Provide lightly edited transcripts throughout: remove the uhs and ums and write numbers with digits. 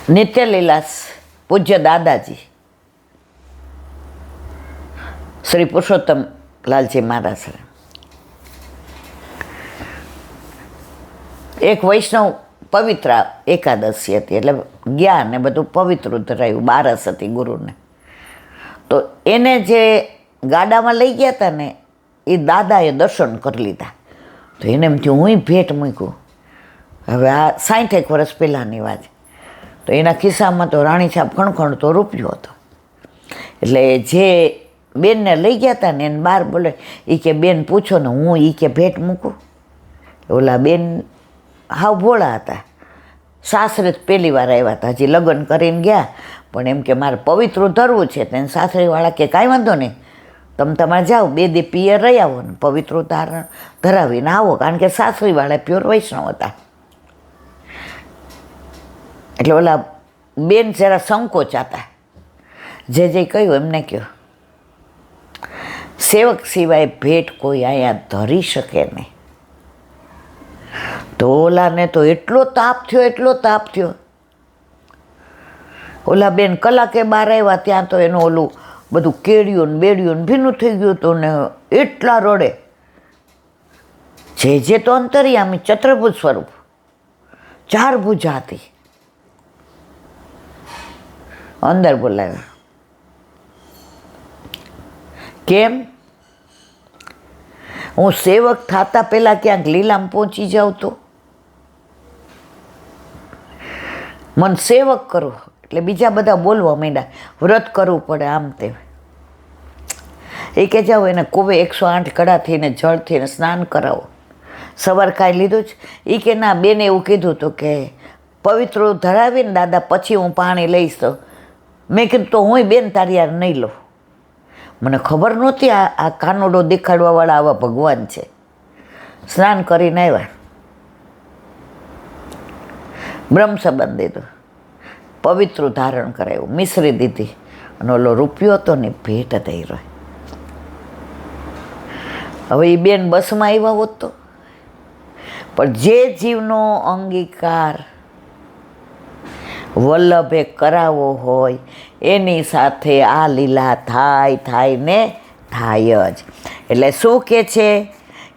નિત્યલીલાસ પૂજ્ય દાદાજી શ્રી પુરુષોત્તમ લાલજી મહારાજ. એક વૈષ્ણવ પવિત્ર એકાદશી હતી, એટલે ગયા ને બધું પવિત્ર ધરાયું. બારસ હતી ગુરુને. તો એને જે ગાડામાં લઈ ગયા હતા ને એ દાદાએ દર્શન કરી લીધા. તો એને એમ થયું હું ભેટ મૂક્યું. હવે આ 60 વર્ષ પહેલાંની વાત. તો એના ખિસ્સામાં તો રાણી છાપ ખણખણતો રૂપિયો હતો. એટલે જે બેનને લઈ ગયા હતા ને એને બહાર બોલે, એ કે બેન પૂછો ને હું એ કે ભેટ મૂકું. ઓલા બેન હાવ ભોળા હતા. સાસરે જ પહેલી વાર આવ્યા હતા, હજી લગ્ન કરીને ગયા. પણ એમ કે મારે પવિત્ર ધરવું છે. તેને સાસરીવાળા કે કાંઈ વાંધો નહીં, તમે તમારે જાઓ 2 દી પિયર રહી આવો ને પવિત્ર ધારણ ધરાવીને આવો. કારણ કે સાસરીવાળા પ્યોર વૈષ્ણવ હતા. એટલે ઓલા બેન જરા સંકોચાતા. જે કહ્યું એમને કહ્યું, સેવક સિવાય ભેટ કોઈ અહીંયા ધરી શકે નહીં. તો ઓલાને તો એટલો તાપ થયો. ઓલા બેન કલાકે બહાર આવ્યા ત્યાં તો એનું ઓલું બધું કેળ્યું ને બેડ્યું ને ભીનું થઈ ગયું હતું ને એટલા રડે. જે તો અંતરિયામી ચતુર્ભુજ સ્વરૂપ, 4 ભુજા હતી. અંદર બોલાવ્યા. કેમ? હું સેવક થતા પહેલાં ક્યાંક લીલામાં પહોંચી જાઉં તો મને સેવક કરો એટલે બીજા બધા બોલવા માંડ્યા, વ્રત કરવું પડે આમ તેમ. એ કે જાઓ એને કોવે 108 કડાથી ને જળથી ને સ્નાન કરાવો. સવાર કાંઈ લીધું જ? એ કે ના, બેને એવું કીધું હતું કે પવિત્ર ધરાવીને દાદા પછી હું પાણી લઈશ. તો મેં કીધું તો હું બેન તારી યાર નહીં લઉં. મને ખબર નહોતી આ કાનોડો દેખાડવાવાળા આવા ભગવાન છે. સ્નાન કરીને આવ્યા, બ્રહ્મ સંબંધ દીધો, પવિત્ર ધારણ કરાવ્યું, મિશ્રી દીધી અને ઓલો રૂપિયો હતો ને ભેટ થઈ રહ્યો. હવે એ બેન બસમાં આવ્યા હોત તો, પણ જે જીવનો અંગીકાર વલ્લભે કરાવવો હોય એની સાથે આ લીલા થાય ને થાય જ. એટલે શું કહે છે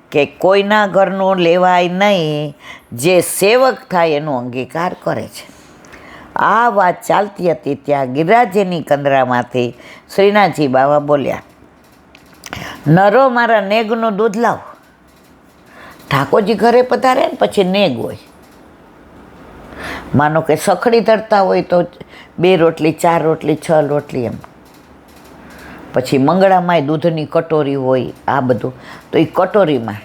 કે કોઈના ઘરનું લેવાય નહીં, જે સેવક થાય એનો અંગીકાર કરે છે. આ વાત ચાલતી હતી ત્યાં ગિરિરાજની કંદરામાંથી શ્રીનાથજી બાવા બોલ્યા, નરો મારા નેગનું દૂધ લાવ. ઠાકોરજી ઘરે પધારે ને પછી નેગ હોય. માનો કે સખડી ધરતા હોય તો 2 રોટલી 4 રોટલી 6 રોટલી એમ. પછી મંગળામાંય દૂધની કટોરી હોય. આ બધું તો એ કટોરીમાં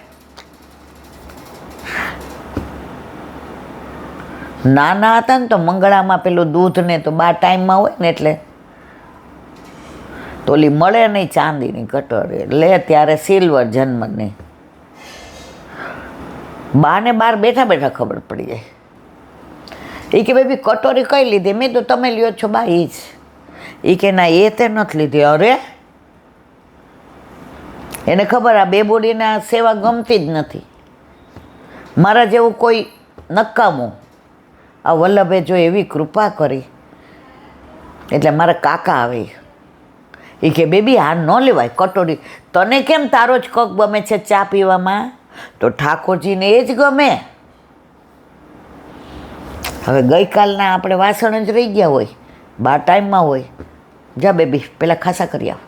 નાના હતા ને તો મંગળામાં પેલું દૂધ ને તો 12 ટાઈમમાં હોય ને એટલે તો ઓલી મળે નહીં ચાંદીની કટોરી. લે ત્યારે સિલ્વર જન્મની. બાને બહાર બેઠા ખબર પડી જાય. એ કે બેબી કટોરી કઈ લીધી? મેં તો તમે લ્યો છો બા એ જ. એ કે ના એ તે નથી લીધી. અરે એને ખબર આ બેબોડીને આ સેવા ગમતી જ નથી. મારા જેવું કોઈ નકામું આ વલ્લભે જો એવી કૃપા કરી એટલે મારા કાકા આવે. એ કે બેબી આ ન લેવાય કટોરી. તને કેમ તારો જ કપ ગમે છે ચા પીવામાં? તો ઠાકોરજીને એ જ ગમે. હવે ગઈકાલના આપણે વાસણ જ રહી ગયા હોય, 12 ટાઈમમાં હોય. જા બેબી પહેલાં ખાસા કરી આવ.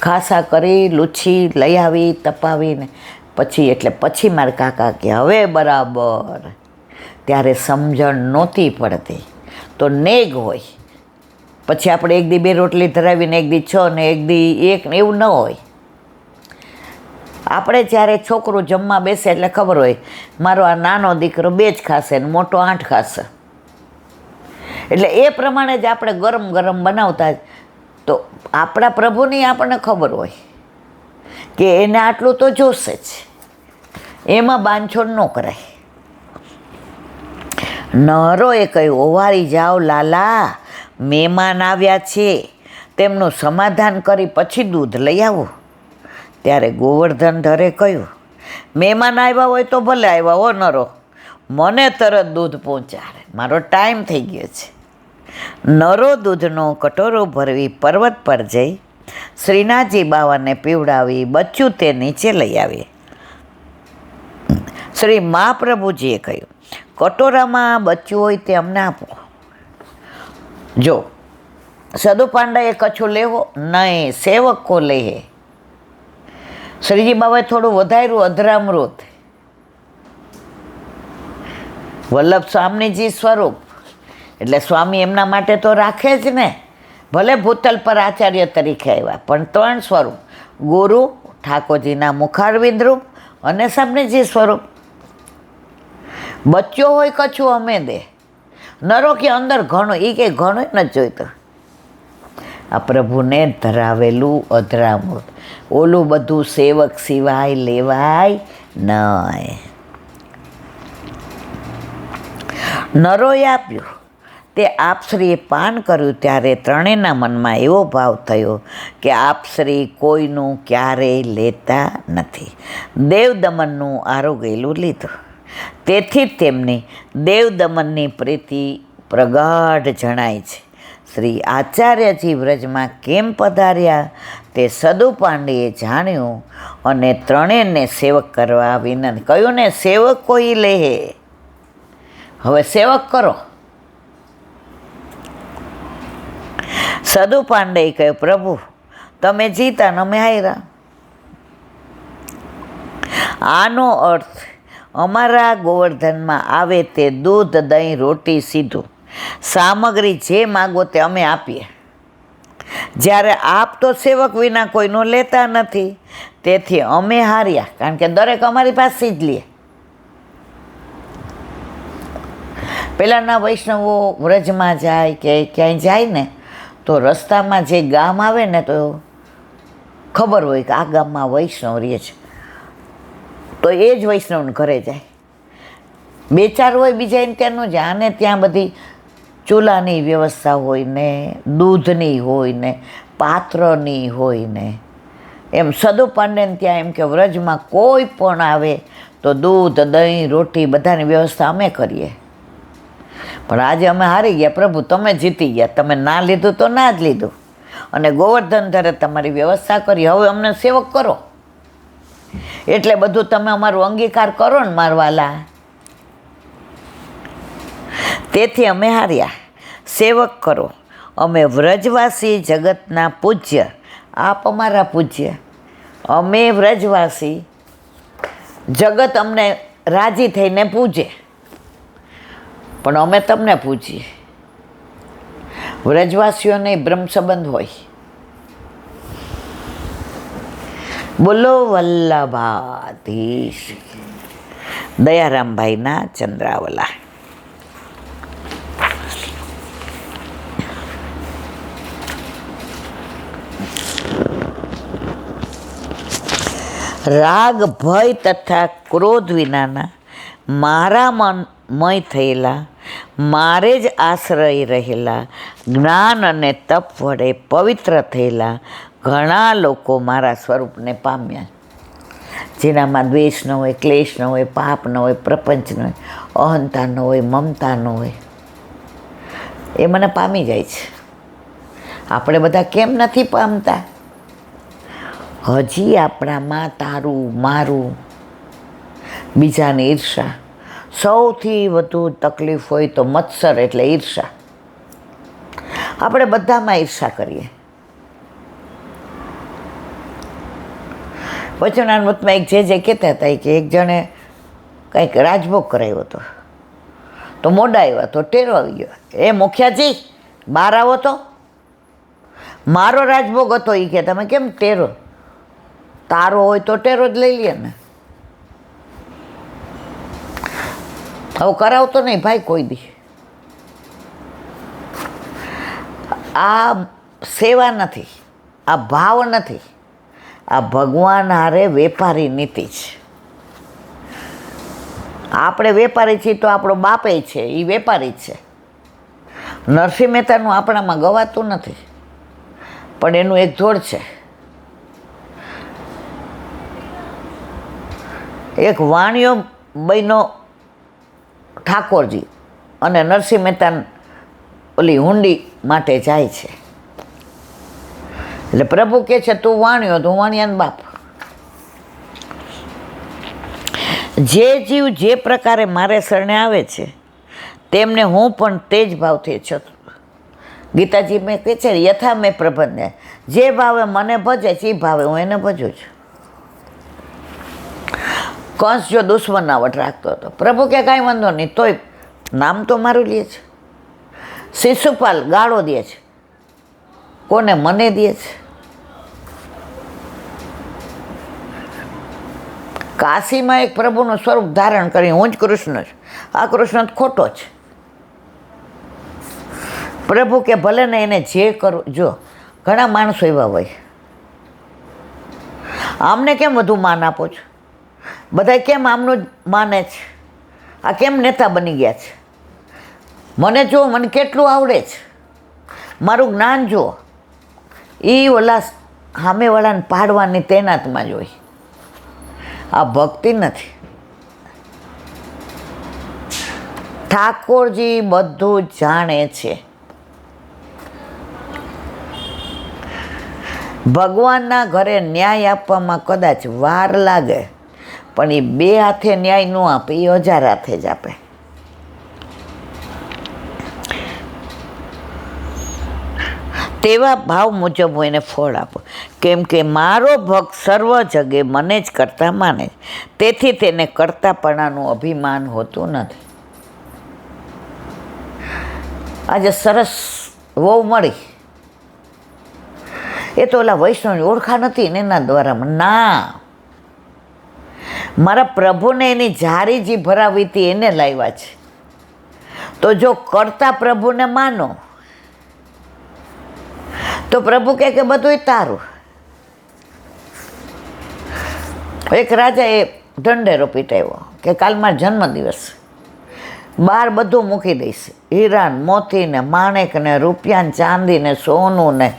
ખાસા કરી લૂછી લઈ આવી તપાવીને પછી મારા કાકા કે હવે બરાબર. ત્યારે સમજણ નહોતી પડતી તો નેગ હોય. પછી આપણે 1 દી 2 રોટલી ધરાવીને 1 દી 6 ને 1 દી 1 ને એવું ન હોય. આપણે જ્યારે છોકરું જમવા બેસે એટલે ખબર હોય મારો આ નાનો દીકરો 2 જ ખાશે ને મોટો 8 ખાશે. એટલે એ પ્રમાણે જ આપણે ગરમ ગરમ બનાવતા. તો આપણા પ્રભુની આપણને ખબર હોય કે એને આટલું તો જોશે જ, એમાં બાંધછોડ ન કરાય. નરોએ કહ્યું, ઓવારી જાઓ લાલા, મહેમાન આવ્યા છે, તેમનું સમાધાન કરી પછી દૂધ લઈ આવો. ત્યારે ગોવર્ધન ધરે કહ્યું, મહેમાન આવ્યા હોય તો ભલે આવ્યા હો નરો, મને તરત દૂધ પહોંચાડે, મારો ટાઈમ થઈ ગયો છે. નરો દૂધનો કટોરો ભરવી પર્વત પર જઈ શ્રીનાથજી બાવાને પીવડાવી બચ્ચું તે નીચે લઈ આવી. શ્રી મહાપ્રભુજીએ કહ્યું, કટોરામાં બચ્ચું હોય તે અમને આપો. જો સદુ પાંડાએ કચ્છું લેવો નહીં, સેવકો લે. શ્રીજી બાબાએ થોડું વધાર્યું, અધરામૃત. વલ્લભ સ્વામીજી સ્વરૂપ એટલે સ્વામી એમના માટે તો રાખે જ ને. ભલે ભૂતલ પર આચાર્ય તરીકે આવ્યા, પણ 3 સ્વરૂપ: ગુરુ, ઠાકોરજીના મુખારવિંદ રૂપ અને સ્વામીજી સ્વરૂપ. બચ્ચો હોય કચ્છું અમે દે. નરો કે અંદર ઘણો, એ કે ઘણો નથી જોઈતો. આ પ્રભુને ધરાવેલું અધરામૃત. ઓલું બધું સેવક સિવાય લેવાય નહીં. નરોએ આપ્યું. તે આપશ્રીએ પાન કર્યું ત્યારે ત્રણેયના મનમાં એવો ભાવ થયો કે આપશ્રી કોઈનું ક્યારેય લેતા નથી. દેવદમનનું આરોગેલું લીધું. તેથી જ તેમની દેવદમનની પ્રીતિ પ્રગાઢ જણાય છે. શ્રી આચાર્યજી વ્રજમાં કેમ પધાર્યા તે સદુ પાંડેએ જાણ્યું અને ત્રણેયને સેવક કરવા વિનંતી. કહ્યું ને, સેવક કોઈ લે. હવે સેવક કરો. સદુ પાંડેએ કહ્યું, પ્રભુ તમે જીતા ને અમે હાર્યા. આનો અર્થ અમારા ગોવર્ધનમાં આવે તે દૂધ, દહીં, રોટી સીધું, સામગ્રી જે માગો તે અમે આપીએ. જ્યારે આપ તો સેવક વિના કોઈનું લેતા નથી, તેથી અમે હાર્યા, કારણ કે દરેક અમારી પાસે જ લે. પહેલાંના વૈષ્ણવો વ્રજમાં જાય કે ક્યાંય જાય ને તો રસ્તામાં જે ગામ આવે ને તો ખબર હોય કે આ ગામમાં વૈષ્ણવ રહે છે, તો એ જ વૈષ્ણવને ઘરે જાય. 2-4 હોય બીજા એને ત્યાં ન જાય. આને ત્યાં બધી ચૂલાની વ્યવસ્થા હોય ને, દૂધની હોય ને, પાત્રની હોય ને. એમ સદુ પાંડેને ત્યાં એમ કે વ્રજમાં કોઈ પણ આવે તો દૂધ, દહીં, રોટી બધાની વ્યવસ્થા અમે કરીએ. પણ આજે અમે હારી ગયા, પ્રભુ તમે જીતી ગયા, તમે ના લીધું તો ના જ લીધું, અને ગોવર્ધન ધરે તમારી વ્યવસ્થા કરી, હવે અમને સેવક કરો. એટલે બધું તમે અમારું અંગીકાર કરો ને મારવાલા. તેથી અમે હાર્યા, સેવક કરો. અમે વ્રજવાસી જગતના પૂજ્ય, આપ અમારા પૂજ્ય. અમે વ્રજવાસી, જગત અમને રાજી થઈને પૂજે, પણ અમે તમને પૂજીએ. વ્રજવાસીઓને બ્રહ્મ સંબંધ હોય. બોલો વલ્લભાધીશ. દયારામભાઈના ચંદ્રાવલા. રાગ, ભય તથા ક્રોધ વિનાના મારા મનમય થયેલા, મારે જ આશ્રય રહેલા, જ્ઞાન અને તપ વડે પવિત્ર થયેલા ઘણા લોકો મારા સ્વરૂપને પામ્યા. જેનામાં દ્વેષ ન હોય, ક્લેશ ન હોય, પાપ ન હોય, પ્રપંચ ન હોય, અહંતા ન હોય, મમતા ન હોય, એ મને પામી જાય છે. આપણે બધા કેમ નથી પામતા? હજી આપણામાં તારું, મારું, બીજાની ઈર્ષા. સૌથી વધુ તકલીફ હોય તો મત્સર એટલે ઈર્ષા. આપણે બધામાં ઈર્ષા કરીએ. વચનામૃતમાં એક જે કહેતા હતા કે એક જણે કંઈક રાજભોગ કરાવ્યો હતો, તો મોડા આવ્યા તો ટેરો આવી ગયો. એ મુખિયાજી બહાર આવો તો, મારો રાજભોગ હતો. એ કે તમે કેમ ટેરો? તારો હોય તો ટેરો જ લઈ લે ને. હવે કરાવતો નહીં ભાઈ કોઈ દી. આ સેવા નથી, આ ભાવ નથી, આ ભગવાન હારે વેપારી નીતિ છે. આપણે વેપારી છીએ તો આપણો બાપે છે, એ વેપારી છે. નરસિંહ મહેતાનું આપણામાં ગવાતું નથી, પણ એનું એક જોડ છે. એક વાણિયો બન્યો ઠાકોરજી અને નરસિંહ મહેતા ઓલી હુંડી માટે જાય છે. એટલે પ્રભુ કહે છે તું વાણ્યો તો વાણિયાનો બાપ. જે જીવ જે પ્રકારે મારે શરણે આવે છે તેમને હું પણ તે જ ભાવથી છું. ગીતાજી મેં કહે છે યથા મેં પ્રબંધે, જે ભાવે મને ભજે છે એ ભાવે હું એને ભજું છું. કંસ જો દુશ્મનાવટ રાખતો હતો, પ્રભુ કે કાંઈ વાંધો નહીં, તોય નામ તો મારું લે છે. શિશુપાલ ગાળો દે છે, કોને? મને દે છે. કાશીમાં એક પ્રભુનું સ્વરૂપ ધારણ કરી હું જ કૃષ્ણ છું, આ કૃષ્ણ ખોટો છે. પ્રભુ કે ભલે ને એને જે કરું. જો ઘણા માણસો એવા હોય, આમને કેમ વધુ માન આપો છો? બધા કેમ આમનું જ માને છે? આ કેમ નેતા બની ગયા છે? મને જુઓ, મને કેટલું આવડે છે, મારું જ્ઞાન જુઓ. એ ઓલા સામેવાળાને પાડવાની તૈનાતમાં જ હોય. આ ભક્તિ નથી. ઠાકોરજી બધું જાણે છે. ભગવાનના ઘરે ન્યાય આપવામાં કદાચ વાર લાગે, પણ એ બે હાથે ન્યાય ન આપે, એ 1000 હાથે જ આપે. તેવા ભાવ મુજબ હું એને ફળ આપો, કેમ કે મારો ભક્ત સર્વ જગે મને જ કરતા માને, તેથી તેને કરતાપણાનું અભિમાન હોતું નથી. આજે સરસ વહુ મળી, એ તો ઓલા વૈષ્ણવની ઓળખા નથી ને એના દ્વારામાં. ના, મારા પ્રભુને એની જારીજી ભરાવી હતી એને લાવ્યા છે. તો જો કરતા પ્રભુને માનો તો પ્રભુ કહે કે બધુંય તારું. એક રાજાએ ઢંઢેરો પીટાવ્યો કે કાલ મારો જન્મદિવસ, બહાર બધું મૂકી દઈશ, હીરા ને મોતી ને માણેક ને રૂપિયા ને ચાંદી ને સોનું ને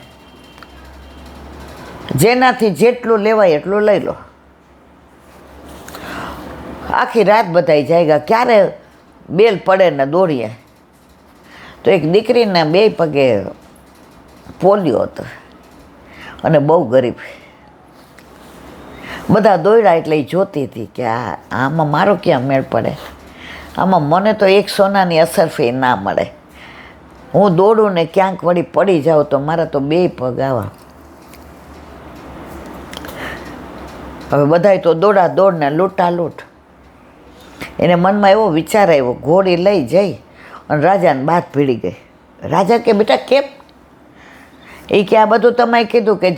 જેનાથી જેટલું લેવાય એટલું લઈ લો. આખી રાત બધાય જાગ્યા, ક્યારે બેલ પડે ને દોડીએ. તો એક દીકરીને 2 પગે પોલિયો હતો અને બહુ ગરીબ. બધા દોડ્યા એટલે એ જોતી હતી કે આમાં મારો ક્યાં મેળ પડે, આમાં મને તો 1 સોનાની અસરફી ના મળે. હું દોડું ને ક્યાંક વળી પડી જાઉં તો મારા તો 2 પગ આવા. હવે બધાય તો દોડા દોડ ને લૂંટા લૂંટ. એને મનમાં એવો વિચાર આવ્યો, ઘોડી લઈ જઈ અને રાજાને બાત ભીડી ગઈ. રાજા કે બેટા કેમ? એ કે આ બધું તમે કીધું કે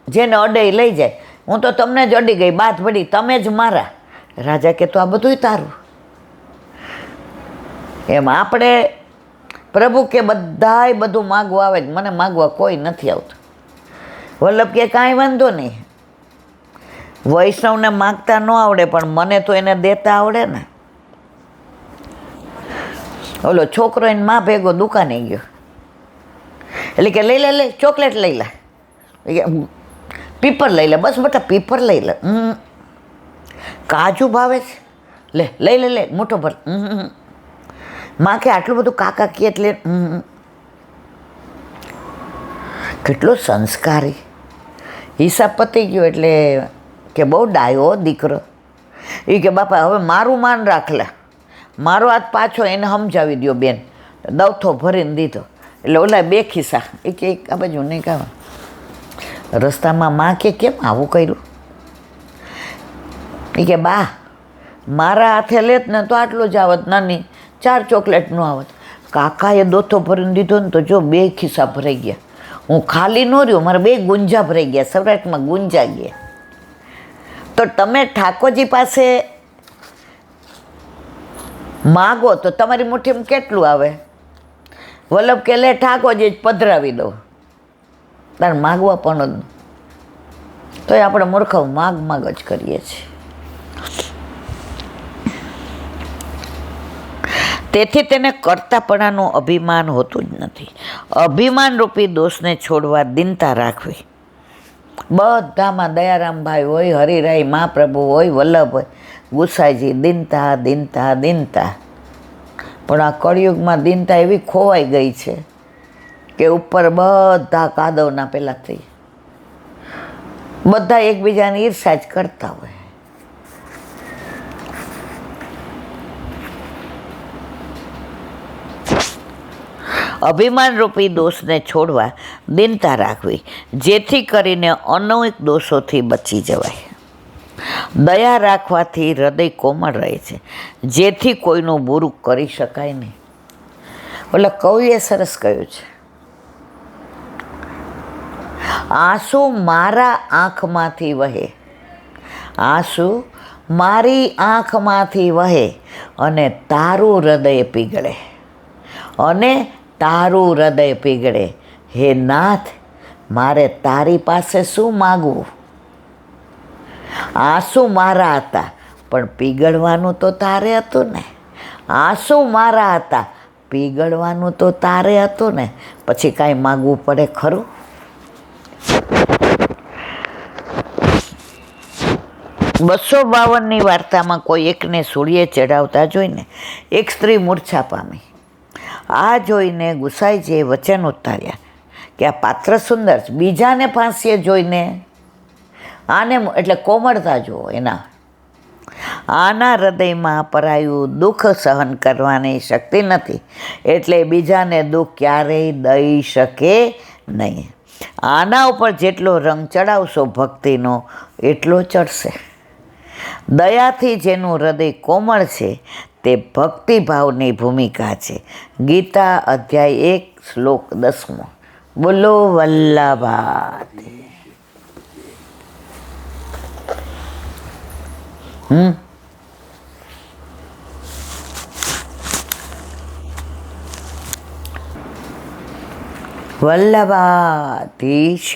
જેને અડે એ લઈ જાય, હું તો તમને જ અડી ગઈ, બાત ભળી, તમે જ મારા. રાજા કે તો આ બધુંય તારું. એમ આપણે પ્રભુ કે બધાય બધું માગવા આવે જ, મને માગવા કોઈ નથી આવતું. વલ્લભ કે કાંઈ વાંધો નહીં, વૈષ્ણવને માગતા ન આવડે પણ મને તો એને દેતા આવડે ને. ઓલો છોકરો એને માં ભેગો દુકાને ગયો, એટલે કે લઈ લે ચોકલેટ લઈ લે, પીપર લઈ લે, બસ બેટા પીપર લઈ લે. કાજુ ભાવે છે, લઈ લે મોટો ભર. માં કે આટલું બધું કાકા કે એટલે કેટલો સંસ્કારી. હિસાબ પતી ગયો એટલે કે બહુ ડાયો દીકરો. એ કે બાપા હવે મારું માન રાખ લે, મારો હાથ પાછો એને સમજાવી દો બેન. દવથો ભરીને દીધો. એટલે ઓલા 2 ખિસ્સા, એ કે આ બાજુ નહીં કાવા. રસ્તામાં માં કે કેમ આવું કર્યું? એ કે બા મારા હાથે લેત ને તો આટલું જ આવત, નાની 4 ચોકલેટનું આવત. કાકાએ દોથો ભરીને દીધો ને તો જો 2 ખિસ્સા ભરાઈ ગયા. હું ખાલી ન રહ્યો, મારા 2 ગુંજા ભરાઈ ગયા, સૌરાષ્ટ્રમાં ગુંજા ગયા. તો તમે ઠાકોરજી પાસે માગો તો તમારી મુઠ્ઠીમાં કેટલું આવે? વલ્લભ કે લે ઠાકોરજી જ પધરાવી દો, તારે માગવા પણ જ. તો આપણે મૂર્ખાઓ માગ જ કરીએ છીએ. તેથી તેને કરતાપણાનું અભિમાન હોતું જ નથી. અભિમાન રૂપી દોષને છોડવા દીનતા રાખવી. બધામાં દયારામભાઈ હોય, હરિરાય મહાપ્રભુ હોય, વલ્લભ હોય, ગુસાઈજી દીનતા દીનતા દીનતા. પણ આ કળિયુગમાં દીનતા એવી ખોવાઈ ગઈ છે કે ઉપર બધા કાદવના પેલા થઈ, બધા એકબીજાની ઈર્ષા જ કરતા હોય. અભિમાન રૂપી દોષને છોડવા દીનતા રાખવી, જેથી કરીને અનૈક દોષોથી બચી જવાય. દયા રાખવાથી હૃદય કોમળ રહે છે, જેથી કોઈનું બુરું કરી શકાય નહીં. એટલે કવિએ સરસ કહ્યું છે, આંસુ મારા આંખમાંથી વહે, આંસુ મારી આંખમાંથી વહે અને તારું હૃદય પીગળે, અને તારું હૃદય પીગળે. હે નાથ, મારે તારી પાસે શું માગવું? આંસુ મારા હતા પણ પીગળવાનું તો તારે હતું ને. આંસુ મારા હતા, પીગળવાનું તો તારે હતું ને. પછી કાંઈ માગવું પડે ખરું? બસો 52ની વાર્તામાં કોઈ એકને સૂળીએ ચડાવતા જોઈને એક સ્ત્રી મૂર્છા પામી. આ જોઈને ગુસાઈજીએ વચન ઉતાર્યા કે આ પાત્ર સુંદર છે. બીજાને ફાંસીએ જોઈને આને એટલે કોમળતા જુઓ એના, આના હૃદયમાં પરાયું દુઃખ સહન કરવાની શક્તિ નથી, એટલે બીજાને દુઃખ ક્યારેય દઈ શકે નહીં. આના ઉપર જેટલો રંગ ચડાવશો ભક્તિનો એટલો ચડશે. દયાથી જેનું હૃદય કોમળ છે તે ભક્તિભાવની ભૂમિકા છે. ગીતા અધ્યાય 1 શ્લોક 10. બોલો વલ્લભાથી. વલ્લભાધીશ.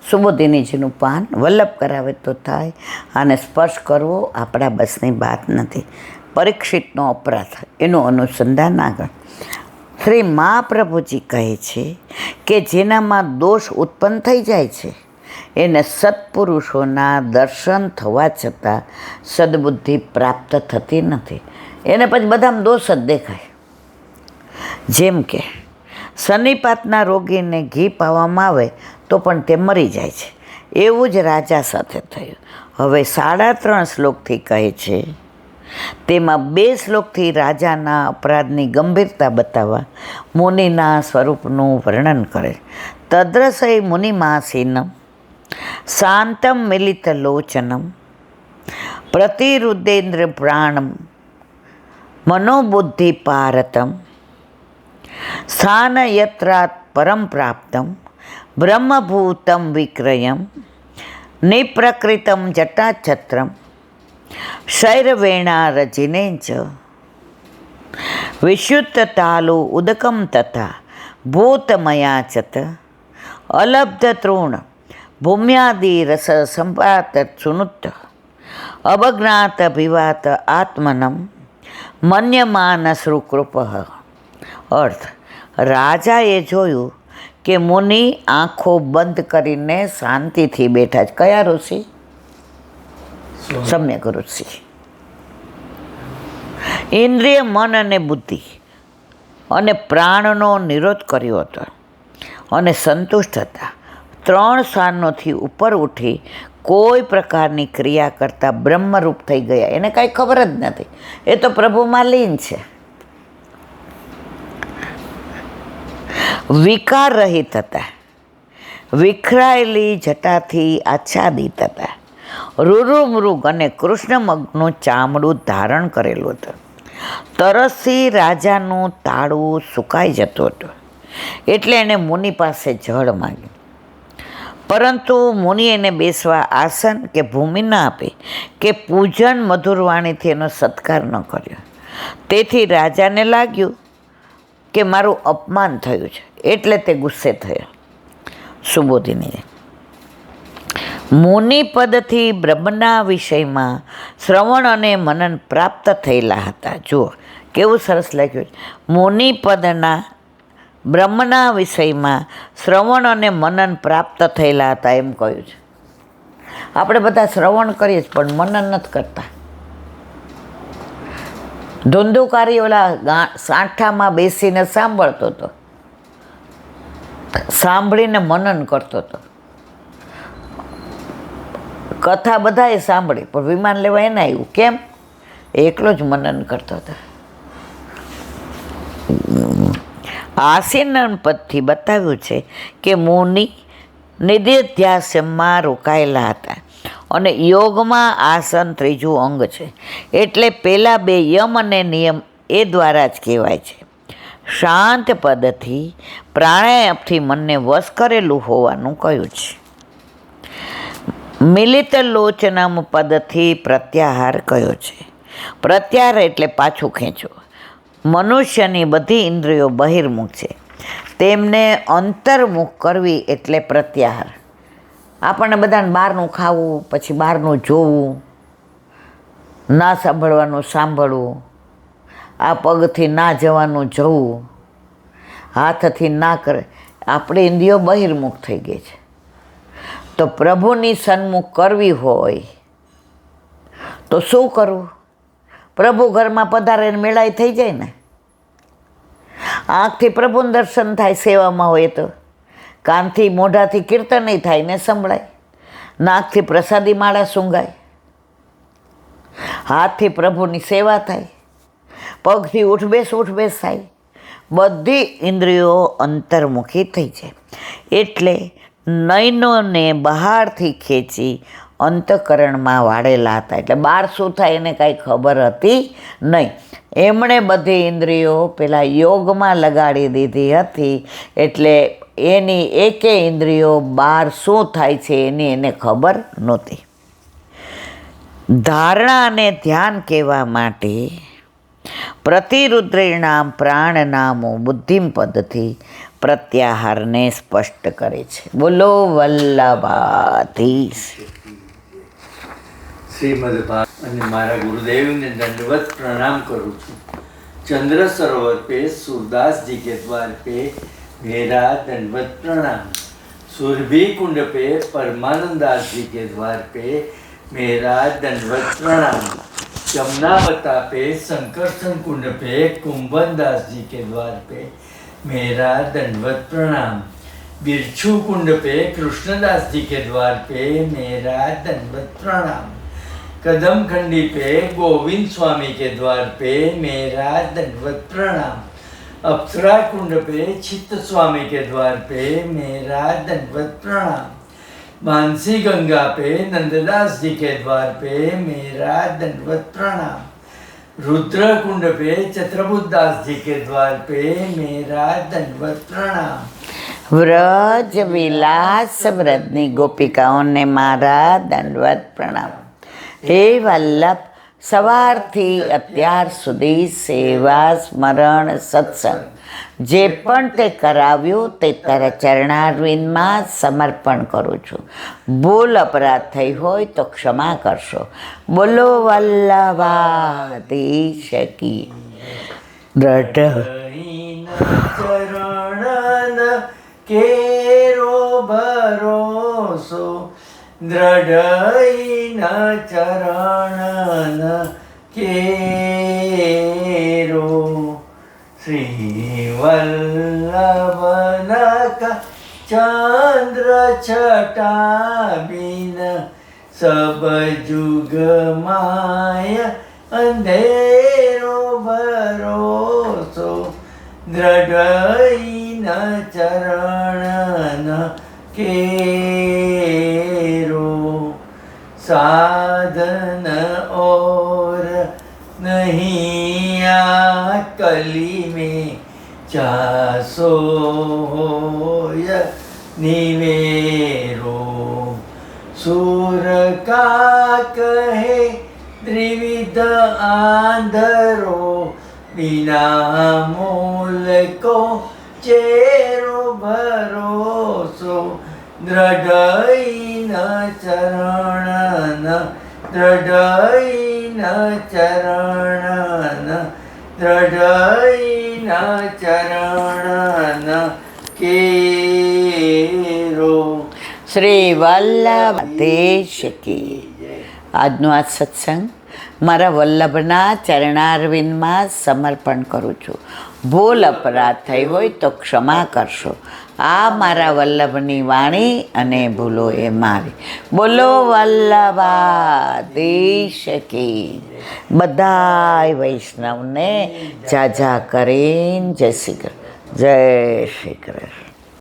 સુબોધિનીજીનું પાન વલ્લભ કરાવે તો થાય, આને સ્પર્શ કરવો આપણા બસની વાત નથી. પરીક્ષિતનો અપરાધ, એનું અનુસંધાન આગળ. શ્રી મહાપ્રભુજી કહે છે કે જેનામાં દોષ ઉત્પન્ન થઈ જાય છે એને સત્પુરુષોના દર્શન થવા છતાં સદબુદ્ધિ પ્રાપ્ત થતી નથી. એને પછી બધામાં દોષ જ દેખાય. જેમ કે સન્નિપાતના રોગીને ઘી પાવામાં આવે તો પણ તે મરી જાય છે. એવું જ રાજા સાથે થયું. હવે 3.5 શ્લોકથી કહે છે, તેમાં 2 શ્લોકથી રાજાના અપરાધની ગંભીરતા બતાવવા મુનિના સ્વરૂપનું વર્ણન કરે. તદ્રસય મુનિમાસીનમ શાંતમ મિલિત લોચનમ પ્રતિરુદ્રેન્દ્ર પ્રાણમ મનોબુદ્ધિ પારતમ સ્થાન યત્રાત પરમ પ્રાપ્તમ બ્રહ્મભૂતમ વિક્રયમ નિપ્રકૃતમ જટાછત્રમ શૈરવેણા રજિનેચ વિશુદ્ધતાલુ ઉદકમ તથા ભૂતમયા ચત અલબ્ધ તૃણ ભૂમ્યાદિ રસ સંપાત સુનુત અવજ્ઞાત અભિવાત આત્મનમ મન્યમાન શ્રુકૃપ. અર્થ, રાજાએ જોયું કે મુનિ આંખો બંધ કરીને શાંતિથી બેઠા છે. કયા ઋષિ? સમ્યક ઋષિ. ઇન્દ્રિય, મન અને બુદ્ધિ અને પ્રાણનો નિરોધ કર્યો હતો અને સંતુષ્ટ હતા. 3 સ્થાનોથી ઉપર ઉઠી કોઈ પ્રકારની ક્રિયા કરતા બ્રહ્મરૂપ થઈ ગયા. એને કાંઈ ખબર જ નથી, એ તો પ્રભુમાં લીન છે. વિકાર રહિત હતા, વિખરાયેલી જટાથી આચ્છાદિત હતા. રૂરુમૃગ અને કૃષ્ણમગનું ચામડું ધારણ કરેલું હતું. તરસથી રાજાનું તાળું સુકાઈ જતું હતું, એટલે એણે મુનિ પાસે જળ માંગ્યું. પરંતુ મુનિ એને બેસવા આસન કે ભૂમિ ન આપી કે પૂજન મધુરવાણીથી એનો સત્કાર ન કર્યો. તેથી રાજાને લાગ્યું કે મારું અપમાન થયું છે, એટલે તે ગુસ્સે થયો. સુબોધિની. મુનિ પદથી બ્રહ્મના વિષયમાં શ્રવણ અને મનન પ્રાપ્ત થયેલા હતા. જુઓ કેવું સરસ લખ્યું છે. મુનિ પદના બ્રહ્મના વિષયમાં શ્રવણ અને મનન પ્રાપ્ત થયેલા હતા એમ કહ્યું છે. આપણે બધા શ્રવણ કરીએ છીએ પણ મનન નથી કરતા. ધુંધુકારી ઓલા સાંઠામાં બેસીને સાંભળતો હતો, સાંભળીને મનન કરતો હતો. કથા બધાએ સાંભળી પણ વિમાન લેવા એને આવ્યું. કેમ? એકલો જ મનન કરતો હતો. આસીનન પદથી બતાવ્યું છે કે મુનિ નિધિધ્યાસમાં રોકાયેલા હતા અને યોગમાં આસન ત્રીજું અંગ છે. એટલે પેલા બે યમ અને નિયમ એ દ્વારા જ કહેવાય છે. શાંત પદથી પ્રાણાયામથી મનને વશ કરેલું હોવાનું કહ્યું છે. મિલિત લોચનમ પદથી પ્રત્યાહાર કયો છે. પ્રત્યાહાર એટલે પાછું ખેંચો. મનુષ્યની બધી ઇન્દ્રિયો બહિર્મુખ છે, તેમને અંતર્મુખ કરવી એટલે પ્રત્યાહાર. આપણને બધાને બહારનું ખાવું, પછી બહારનું જોવું, ના સાંભળવાનું સાંભળવું, આ પગથી ના જવાનું જવું, હાથથી ના કરે, આપણી ઇન્દ્રિયો બહિર્મુખ થઈ ગઈ છે. તો પ્રભુની સન્મુખ કરવી હોય તો શું કરવું? પ્રભુ ઘરમાં પધારે મેળાઈ થઈ જાય ને. આંખથી પ્રભુનું દર્શન થાય સેવામાં હોય તો, કાનથી મોઢાથી કીર્તન થાય ને સંભળાય, નાકથી પ્રસાદી માળા સૂંઘાય, હાથથી પ્રભુની સેવા થાય, પગથી ઉઠબેસ થાય, બધી ઇન્દ્રિયો અંતર્મુખી થઈ જાય. એટલે નયનોને બહારથી ખેંચી અંતઃકરણમાં વાળેલા હતા. એટલે બહાર શું થાય એને કાંઈ ખબર હતી નહીં. એમણે બધી ઇન્દ્રિયો પેલા યોગમાં લગાડી દીધી હતી. એટલે એની એકે ઇન્દ્રિયો બહાર શું થાય છે એની એને ખબર નહોતી. ધારણા અને ધ્યાન કહેવા માટે પ્રતિરુદ્રિણામ પ્રાણ નામો બુદ્ધિમ પદથી પ્રત્યાહારને સ્પષ્ટ કરે છે. બોલો વલ્લભાધીશ. શ્રીમદ ભાગવત અને મારા ગુરુદેવને दंडवत प्रणाम करूँ છું. चंद्र सरोवर पे सूरदास जी के द्वार पे मेरा दंडवत प्रणाम. सुरभि कुंड पे परमानंद दास जी के द्वार पे मेरा दंडवत प्रणाम. जमुनावता पे संकर्षण कुंड पे कुंभन दास जी के द्वार पे मेरा दंडवत प्रणाम. बिरछू कुंड पे कृष्णदास जी के द्वार पे मेरा दंडवत प्रणाम. कदम खंडी पे गोविंद स्वामी के द्वार पे मेरा दंडवत प्रणाम. अप्सरा कुंड पे चित्त स्वामी के द्वार पे मेरा दंडवत प्रणाम. मानसी गंगा पे नंददास जी के द्वार पे मेरा दंडवत प्रणाम. रुद्र कुंड पे छत्रबुद्धास जी के द्वार पे मेरा दंडवत प्रणाम. વ્રજ વિલાસ વ્રજની ગોપિકાઓને મારા દંડવત પ્રણામ. હે વલ્લભ, સવારથી અત્યાર સુધી સેવા સ્મરણ સત્સંગ જે પણ તે કરાવ્યું તે તારા ચરણારવિંદમાં સમર્પણ કરું છું. ભૂલ અપરાધ થઈ હોય તો ક્ષમા કરશો. બોલો વલ્લભાધીશ કી. દ્રઢ ચરણ કેરો ભરોસો દ્રઢ ચરણ કેરો. શ્રી વલ્લભનક ચંદ્ર છટા બિન સબ જુગ માય અંધેરો ભરોસો દ્રઢ ચરણ કેરો. साधन और नहीं आ कली में चासो निवेरो. सूर का कहे त्रिविध आंधरो बिना मूल को चेरो भरोसो દ્રઢ ચરણ દ્રઢ ચરણ દ્રઢ ચરણ કેરો. શ્રી વલ્લભાધીશ કી. આજનો આ સત્સંગ મારા વલ્લભના ચરણારવિંદમાં સમર્પણ કરું છું. ભૂલ અપરાધ થઈ હોય તો ક્ષમા કરશો. આ મારા વલ્લભની વાણી અને ભૂલો એ મારી. બોલો વલ્લભાધીશ કી. બધાય વૈષ્ણવને જાજા કરીને જય શ્રી કૃષ્ણ. જય શ્રી કૃષ્ણ.